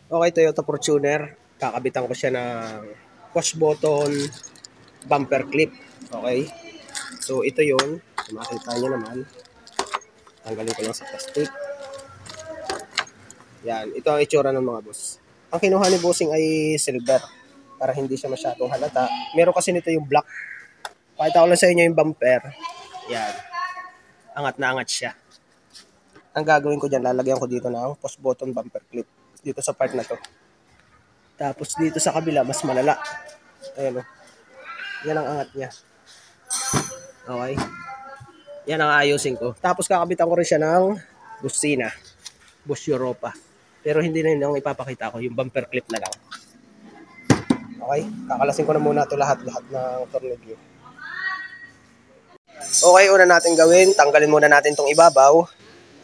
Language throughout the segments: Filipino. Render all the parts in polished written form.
Okay, Toyota Fortuner. Kakabitan ko siya ng push button bumper clip. Okay. So, ito yun. Makita nyo naman. Tanggalin ko lang sa plastic. Yan. Ito ang itsura ng mga boss. Ang kinuha ni bossing ay silver para hindi siya masyadong halata. Meron kasi nito yung black. Pakita ko lang sa inyo yung bumper. Yan. Angat na angat siya. Ang gagawin ko dyan, lalagyan ko dito ng push button bumper clip. Dito sa part na to. Tapos dito sa kabila, mas malala. Ayan o. Yan ang angat niya. Okay. Yan ang ayusin ko. Tapos kakabitan ko rin siya ng busina. Bush Europa. Pero hindi na yun ang ipapakita ko. Yung bumper clip na lang. Okay. Kakalasin ko na muna ito lahat ng tornilyo. Okay, una natin gawin. Tanggalin muna natin itong ibabaw.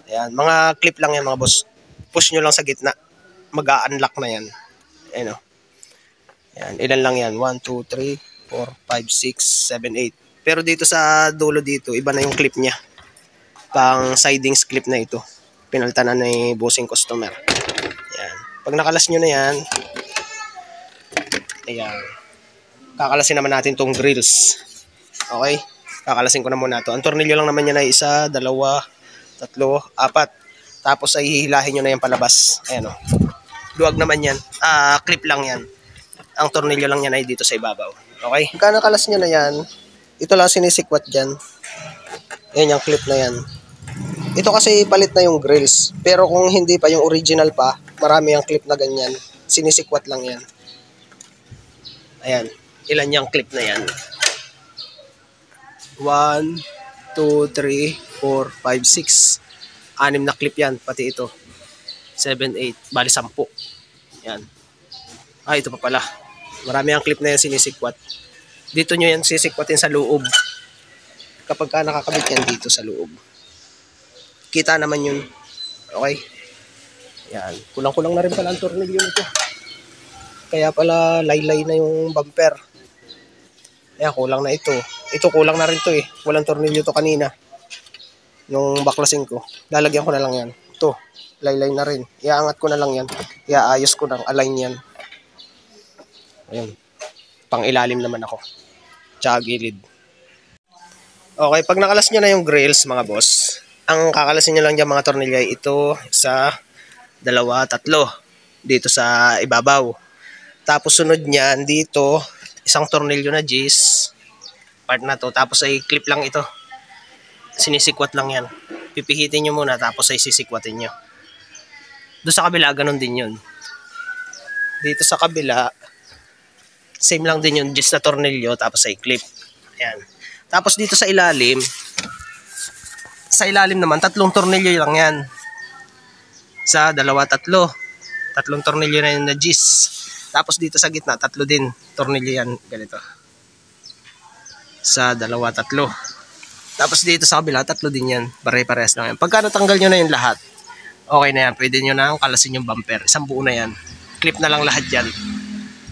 Ayan. Mga clip lang yan mga boss. Push nyo lang sa gitna. Mag-a-unlock na yan. Ayan o. Ayan. Ilan lang yan? 1, 2, 3, 4, 5, 6, 7, 8. Pero dito sa dulo dito, iba na yung clip niya. Pang sidings clip na ito. Pinalitan na ni bossing customer. Ayan. Pag nakalas nyo na yan, ayan. Kakalasin naman natin tong grills. Okay? Kakalasin ko na muna ito. Ang tornilyo lang naman yan ay 1, 2, 3, 4. Tapos ay hihilahin nyo na yan palabas. Ayan o. Duwag naman yan. Clip lang yan. Ang tornilyo lang yan ay dito sa ibabaw. Okay? Pagka nakalas nyo na yan, ito lang sinisikwat dyan. Ayan yung clip na yan. Ito kasi palit na yung grills. Pero kung hindi pa yung original pa, marami yung clip na ganyan. Sinisikwat lang yan. Ayan. Ilan yung clip na yan? 1, 2, 3, 4, 5, 6. 6 na clip yan. Pati ito. 7, 8. Bali 10. Yan. Ito pa pala. Marami ang clip na yan sinisikwat. Dito nyo yan sisikwatin sa loob. Kapag ka nakakabit yan dito sa loob. Kita naman yun. Okay? Yan. Kulang-kulang na rin pala ang tornilyo nito. Kaya pala laylay na yung bumper. Ayan, kulang na ito. Ito kulang na rin to eh. Walang tornilyo to kanina. Nung baklasin ko. Lalagyan ko na lang yan. Ito. Laylay na rin. Iaangat ko na lang yan. Iaayos ko ng align yan. Ayan. Pang ilalim naman ako. Tsaka gilid. Okay, pag nakalas nyo na yung grills mga boss, ang kakalasin nyo lang dyan mga tornilyo ay ito, 1, 2, 3 dito sa ibabaw. Tapos sunod nyan dito, isang tornilyo na G's, part na to, tapos ay clip lang ito. Sinisikwat lang yan. Pipihitin nyo muna tapos ay sisikwatin nyo. Doon sa kabila, ganun din yun. Dito sa kabila, same lang din yung G's na tornilyo tapos ay clip. Ayan. Tapos dito sa ilalim naman, 3 tornilyo lang yan. 1, 2, 3. 3 tornilyo na yun na G's. Tapos dito sa gitna, 3 din tornilyo yan. Ganito. 1, 2, 3. Tapos dito sa kabila, 3 din yan. Pare-parehas lang yan. Pagka natanggal nyo na yung lahat, okay na yan. Pwede nyo na kalasin yung bumper. Isang buo na yan. Clip na lang lahat yan.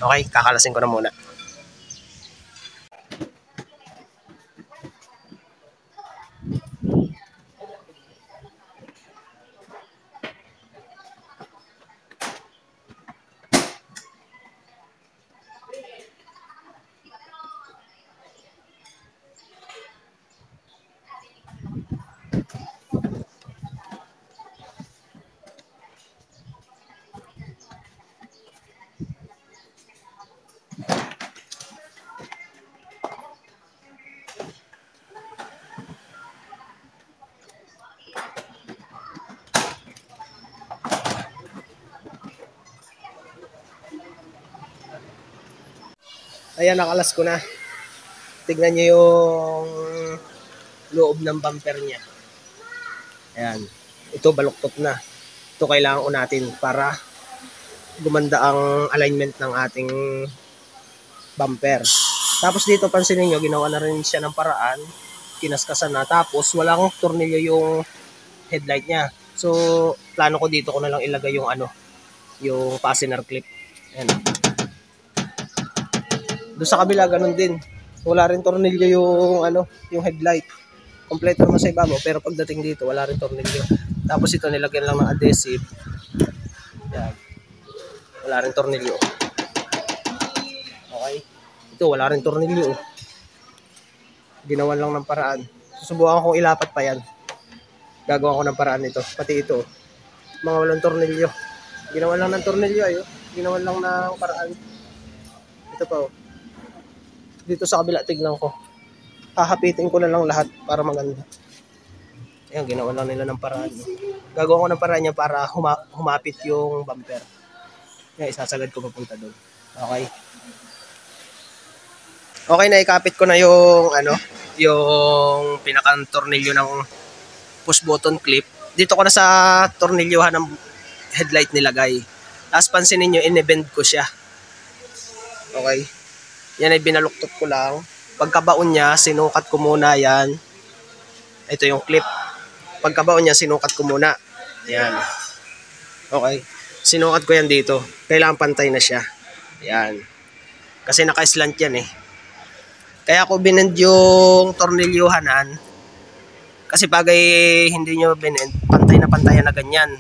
Okay, kakalasin ko na muna. Ayan, nakalas ko na. Tignan nyo yung loob ng bumper niya. Ayan. Ito baluktot na. Ito kailangan ko natin para gumanda ang alignment ng ating bumper. Tapos dito pansinin nyo, ginawa na rin siya ng paraan. Kinaskasan na. Tapos walang tornilyo yung headlight niya. So, plano ko dito ko na lang ilagay yung yung fastener clip. Ayan. Doon sa kabila, ganun din. Wala rin tornilyo yung headlight. Kompleto naman sa ibabaw, pero pagdating dito, wala rin tornilyo. Tapos ito, nilagyan lang ng adhesive. Yan. Wala rin tornilyo. Okay. Ito, wala rin tornilyo. Ginawan lang ng paraan. Susubukan ko ilapat pa yan. Gagawa ko ng paraan nito. Pati ito. Mga walang tornilyo. Ginawan lang ng tornilyo ayo. Ginawan lang ng paraan. Ito pa oh. Dito sa kabila tignan ko. Hahapitin ko na lang lahat para maganda. Ayan, ginawa lang nila ng paraan. Gagawa ko ng paraan niya para humapit yung bumper. Ayan, isasagad ko papunta doon. Okay. Okay, naikapit ko na yung yung pinakang tornilyo ng push button clip. Dito ko na sa tornilyohan ng headlight nilagay. Tapos pansinin nyo, in-bend ko siya. Okay. Yan ay binaluktot ko lang. Pagkabaon niya, sinukat ko muna yan. Ito yung clip. Pagkabaon niya, sinukat ko muna. Yan. Okay. Sinukat ko yan dito. Kailangan pantay na siya. Yan. Kasi naka-slant yan eh. Kaya ako binend yung tornilyohanan. Kasi bagay hindi nyo binend, pantay na ganyan.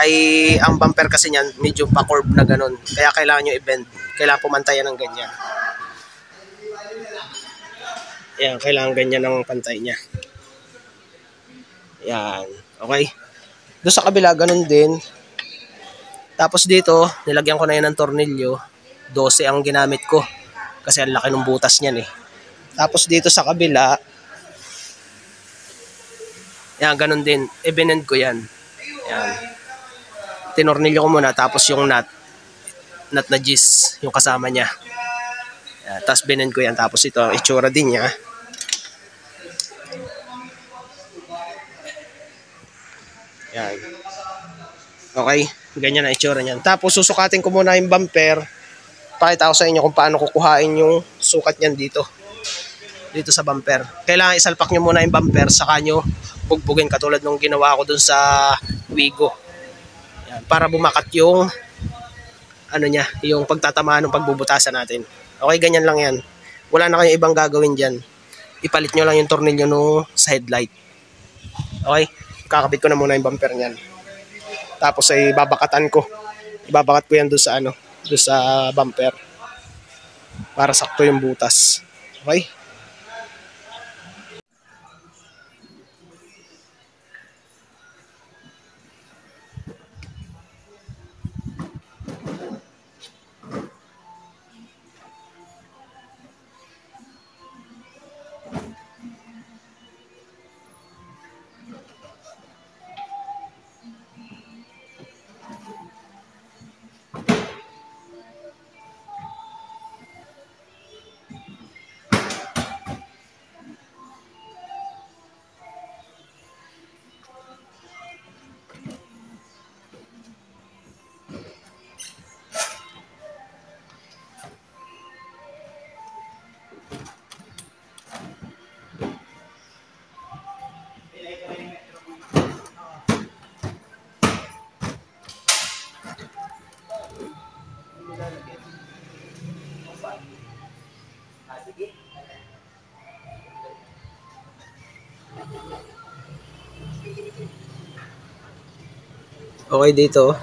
Ay, ang bumper kasi niyan, medyo pa-curve na ganun. Kaya kailangan nyo i-bend. Kailangan pumantayan ng ganyan. Yan, kailangan ganyan ng pantay niya. Yan. Okay. Doon sa kabila, ganun din. Tapos dito, nilagyan ko na yan ng tornilyo. 12 ang ginamit ko. Kasi ang laki ng butas niyan eh. Tapos dito sa kabila, yan, ganun din. I-binend ko yan. Yan. Tinornilyo ko muna. Tapos yung nut na gis, yung kasama niya. Yan. Tapos binend ko yan. Tapos ito, ang itsura din niya. Yan. Okay. Ganyan ang itsura niyan. Tapos susukatin ko muna yung bumper. Pakita ko sa inyo kung paano kukuhain yung sukat niyan dito. Dito sa bumper. Kailangan isalpak nyo muna yung bumper, saka nyo bugbugin katulad nung ginawa ko dun sa Wigo. Yan, para bumakat yung niya, yung pagtatamaan ng pagbubutasan natin. Okay, ganyan lang yan. Wala na kayong ibang gagawin dyan. Ipalit nyo lang yung tornilyo nung sa headlight. Okay, kakabit ko na muna yung bumper niyan. Tapos ay babakatan ko. Ibabakat ko yan dun sa dun sa bumper. Para sakto yung butas. Okay? Okay, dito,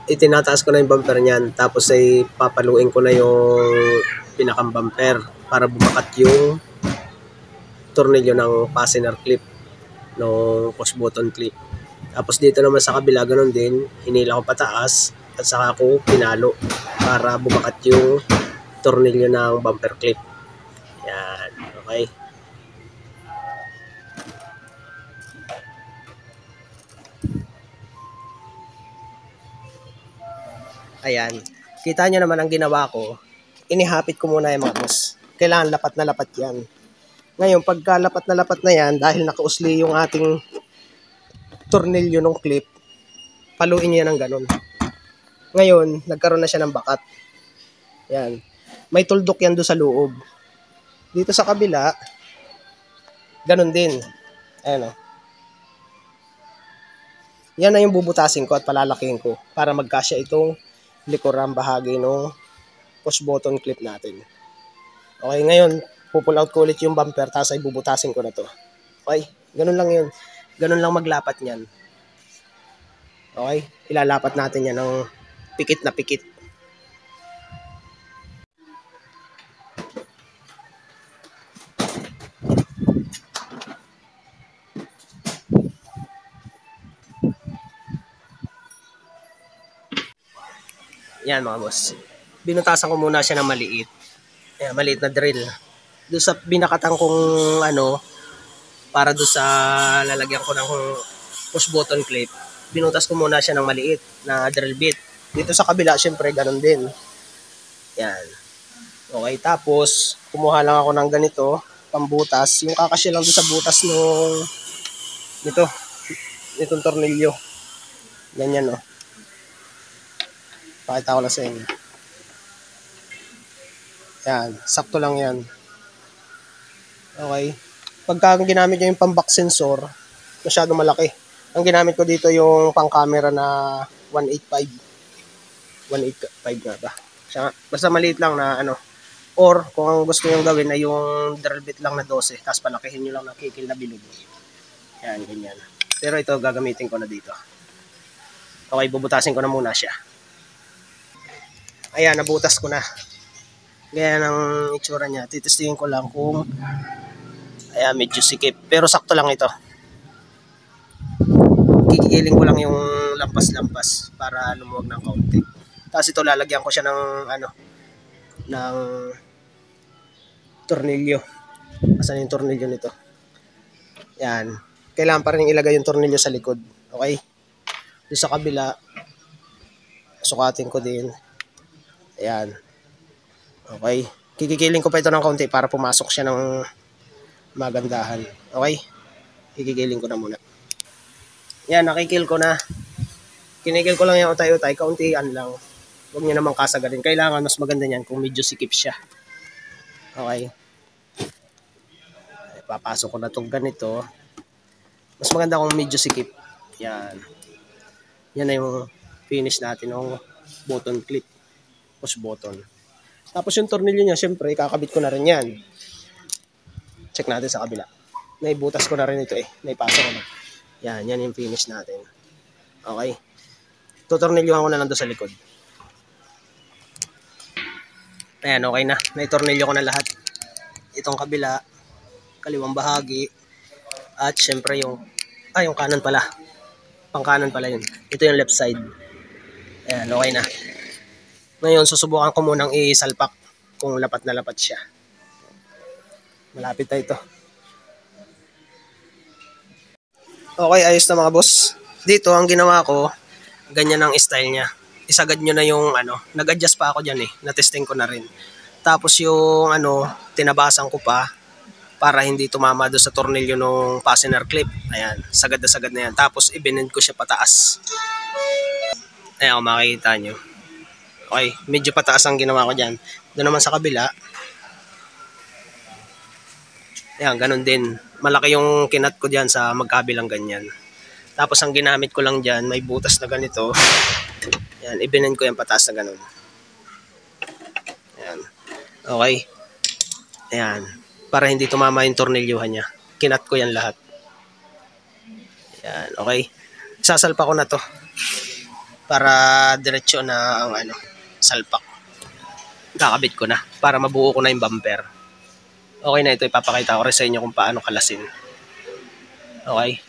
itinataas ko na yung bumper niyan. Tapos ay papaluin ko na yung pinakang bumper para bumakat yung tornilyo ng fastener clip, ng push button clip. Tapos dito naman sa kabila, ganun din, hinila ko pataas at saka ko pinalo para bumakat yung tornilyo ng bumper clip. Yan, okay. Ayan. Kita nyo naman ang ginawa ko. Inihapit ko muna yung mga boss. Kailangan lapat na lapat yan. Ngayon, pagka lapat na yan, dahil nakausli yung ating tornilyo ng clip, paluin niya ng ganun. Ngayon, nagkaroon na siya ng bakat. Yan. May tuldok yan doon sa loob. Dito sa kabila, ganun din. Ayan o. Yan na yung bubutasin ko at palalaking ko para magkasya itong likurang bahagi ng push button clip natin. Okay, ngayon, pupull out ko ulit yung bumper tapos ay bubutasin ko na to. Okay, ganun lang yun. Ganun lang maglapat niyan. Okay? Ilalapat natin yan ng pikit na pikit. Yan mga boss. Binutasan ko muna siya ng maliit. Ayan, maliit na drill. Doon sa binakatan kong ano, para doon sa lalagyan ko ng push button clip, binutas ko muna siya ng maliit na drill bit. Dito sa kabila, syempre, ganun din. Yan. Okay, tapos, kumuha lang ako ng ganito, pambutas. Yung kakasya lang doon sa butas nitong tornilyo. Ganyan, oh. Pakita ko lang sa inyo. Yan, sakto lang yan. Okay. Pagka ginamit nyo yung pang-back sensor, masyado malaki. Ang ginamit ko dito yung pang-camera na 185. 185 nga ba? Siya, basta maliit lang na ano. Or kung ang gusto nyo gawin ay yung drill bit lang na 12, tapos palakihin nyo lang ng kikil na bilog. Yan, ganyan. Pero ito gagamitin ko na dito. Okay, bubutasin ko na muna siya. Ayan, nabutas ko na. Ganyan ang itsura niya. Titestingin ko lang kung ayan, medyo sikip. Pero sakto lang ito. Kikikiling ko lang yung lampas-lampas para lumuwag ng kaunti. Tapos ito lalagyan ko siya ng ng tornilyo. Asan yung tornilyo nito? Yan. Kailangan pa rin ilagay yung tornilyo sa likod. Okay? Doon sa kabila, sukatin ko din. Ayan. Okay? Kikikiling ko pa ito ng kaunti para pumasok siya ng magandahan. Okay? Kikikiling ko na muna. Yan, nakikil ko na. Kinikil ko lang yung utay-utay. Kauntian lang. Huwag nyo namang kasagarin. Kailangan mas maganda niyan kung medyo sikip siya. Okay? Papasok ko na itong ganito. Mas maganda kung medyo sikip. Yan. Yan na yung finish natin ng button clip. Push button. Tapos yung tornilyo niya, syempre, kakabit ko na rin yan. Check natin sa kabila. Naibutas ko na rin ito eh. Naipasok ko na. Yan, yan yung finish natin. Okay. Tutornilyohan ko na lang doon sa likod. Ayan, okay na. Naitornilyo ko na lahat. Itong kabila, kaliwang bahagi, at syempre yung kanan pala. Pang kanan pala yun. Ito yung left side. Ayan, okay na. Ngayon, susubukan ko munang isalpak kung lapat na lapat siya. Malapit na ito. Okay, ayos na mga boss. Dito, ang ginawa ko, ganyan ang style niya. Isagad nyo na yung nag-adjust pa ako dyan eh. Na-testing ko na rin. Tapos yung tinabasan ko pa para hindi tumama doon sa tornilyo ng fastener clip. Ayan, sagad na yan. Tapos ibinend ko siya pataas. Ayan, kung makikita nyo. Okay, medyo pataas ang ginawa ko dyan. Doon naman sa kabila. Ayan, ganun din. Malaki yung kinat ko dyan sa magkabilang ganyan. Tapos ang ginamit ko lang dyan, may butas na ganito. Ayan, ibinend ko yung pataas na ganun. Ayan. Okay. Ayan. Para hindi tumama yung tornilyuhan niya. Kinat ko yan lahat. Ayan, okay. Sasalpa ko na to. Para diretsyo na ang salpak. Kakabit ko na. Para mabuo ko na yung bumper. Okay na ito. Ipapakita ko rin sa inyo kung paano kalasin. Okay.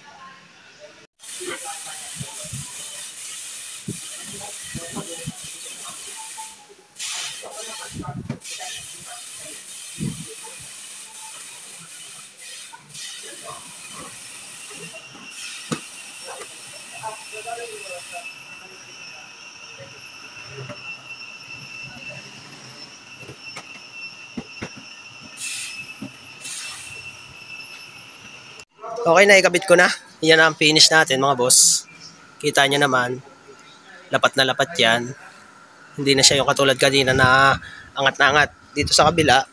Okay na, ikabit ko na. Yan ang finish natin mga boss. Kita nyo naman, lapat na lapat yan. Hindi na siya yung katulad kanina na angat na angat. Dito sa kabila,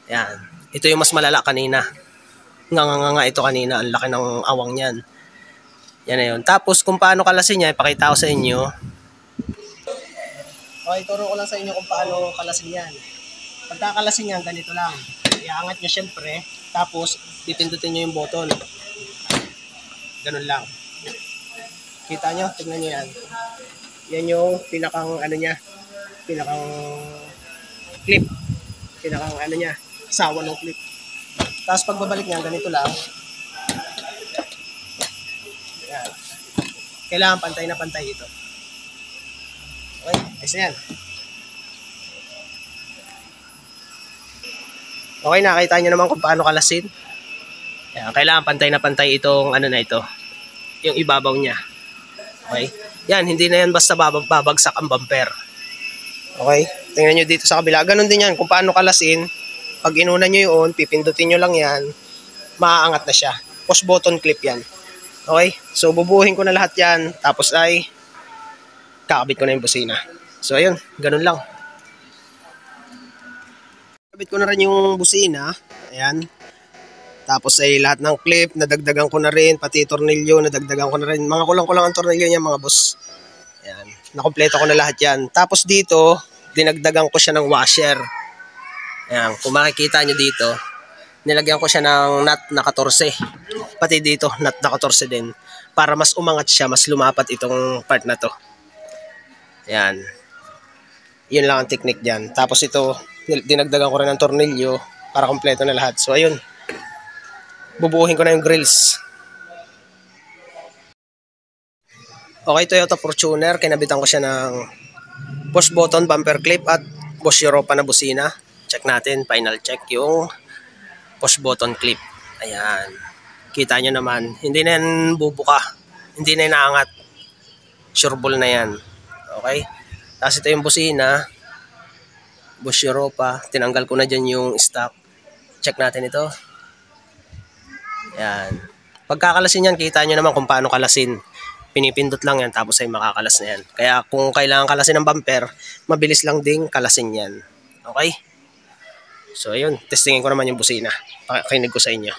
yan. Ito yung mas malala kanina. Nga ito kanina, ang laki ng awang yan. Yan na yun. Tapos kung paano kalasin niya, ipakita ko sa inyo. Okay, turo ko lang sa inyo kung paano kalasin yan. Pagkakalasin yan, ganito lang. Iangat nyo syempre, tapos pipindutin nyo yung button. Ganun lang. Kita nyo? Tignan nyo yan. Yan yung pinakang ano niya. Pinakang clip. Pinakang ano niya. Sawa ng clip. Tapos pagbabalik niya, ganito lang. Yan. Kailangan pantay na pantay ito. Okay, ayos na yan. Okay, nakita nyo naman kung paano kalasin. Yan, kailangan pantay na pantay itong ano na ito. Yung ibabaw niya. Okay? Yan, hindi na yan basta babagsak ang bumper. Okay? Tingnan nyo dito sa kabila. Ganon din yan. Kung paano kalasin, pag inuna nyo yun, pipindutin nyo lang yan, maaangat na siya. Push button clip yan. Okay? So, bubuhin ko na lahat yan. Tapos ay, kakabit ko na yung busina. So, ayun. Ganon lang. Kakabit ko na rin yung busina. Ayan. Tapos ay lahat ng clip, nadagdagan ko na rin. Pati tornilyo, nadagdagan ko na rin. Mga kulang-kulang ang tornilyo niya, mga boss. Ayan. Nakompleto ko na lahat yan. Tapos dito, dinagdagan ko siya ng washer. Ayan. Kung makikita nyo dito, nilagyan ko siya ng nut na 14. Pati dito, nut na 14 din. Para mas umangat siya, mas lumapat itong part na to. Ayan. Yun lang ang technique dyan. Tapos ito, dinagdagan ko rin ng tornilyo para kompleto na lahat. So, ayun. Bubuhin ko na yung grills. Okay, Toyota Fortuner. Kinabitan ko siya ng push button bumper clip at Bosch Europa na busina. Check natin, final check yung push button clip. Ayan. Kita nyo naman, hindi na yan bubuka. Hindi na yan naangat. Sureball na yan. Okay? Tapos ito yung busina. Bosch Europa. Tinanggal ko na dyan yung stock. Check natin ito. Ayan. Pagkakalasin yan, kita nyo naman kung paano kalasin. Pinipindot lang yan, tapos ay makakalas na yan. Kaya kung kailangan kalasin ng bumper, mabilis lang ding kalasin yan. Okay? So, ayun. Testingin ko naman yung busina. Pakinig ko sa inyo.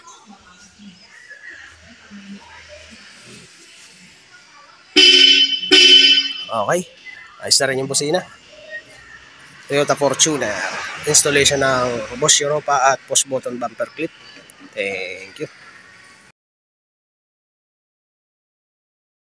Okay. Ayos na rin yung busina. Toyota Fortuner. Installation ng Bosch Europa at push button bumper clip. Thank you.